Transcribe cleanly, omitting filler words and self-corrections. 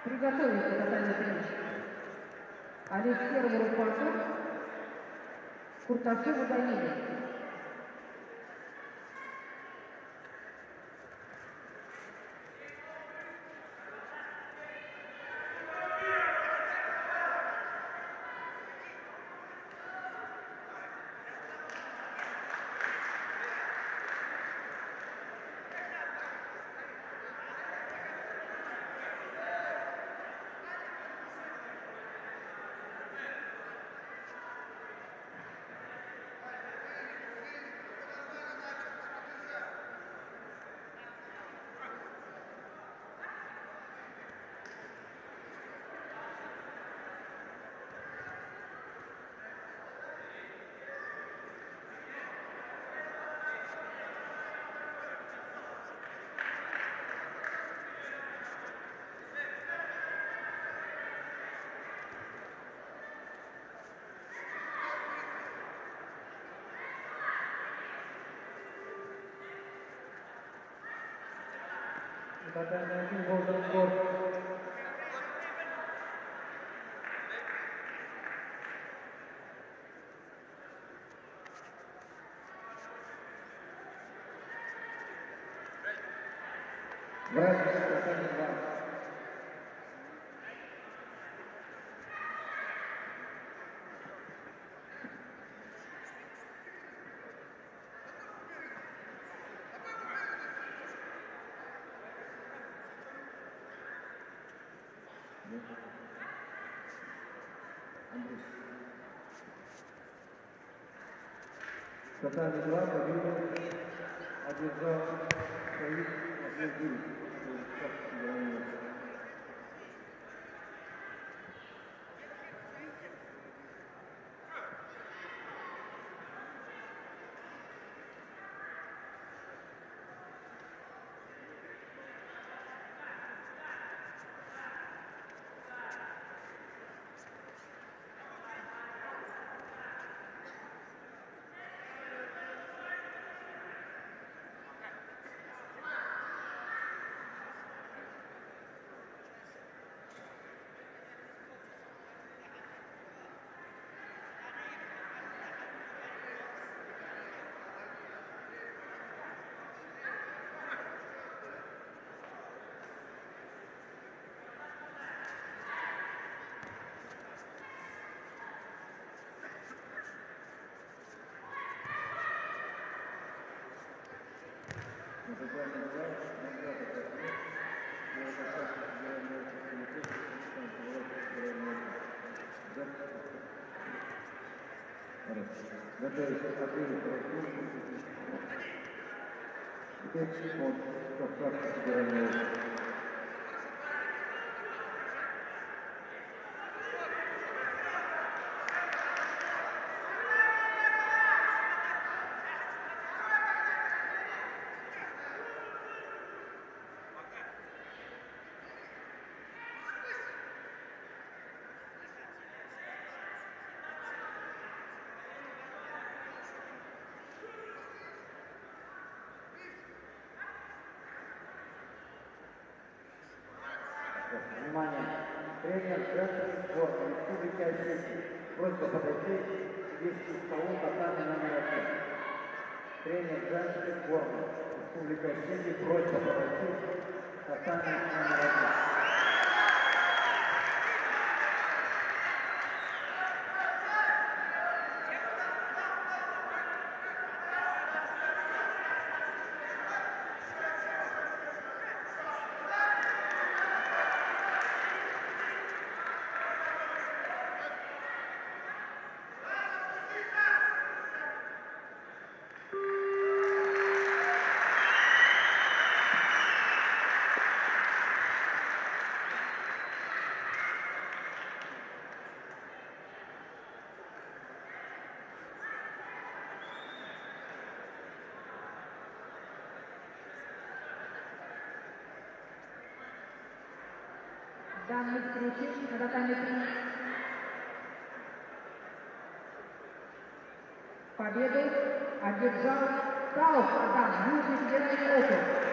Приготовиться тотальный финиш. Олег первый рукопашник. Курташева Даниле. Татьяна Голден Спорт. Братья, Татьяна 2. Татьяна 2 победу одержал Саид Ахмеддинов. Готовится к победе Теперь от Кавказского федерального округа. Внимание! Тренер женской сборной Республики Осетия. Просьба подойти к действию столу татами номер 1. Тренер женской сборной Республики Осетия. Просьба подойти к татами номер 1. Данной встречи на татами победу одержал Кауф Адам, Южный федеральный округ.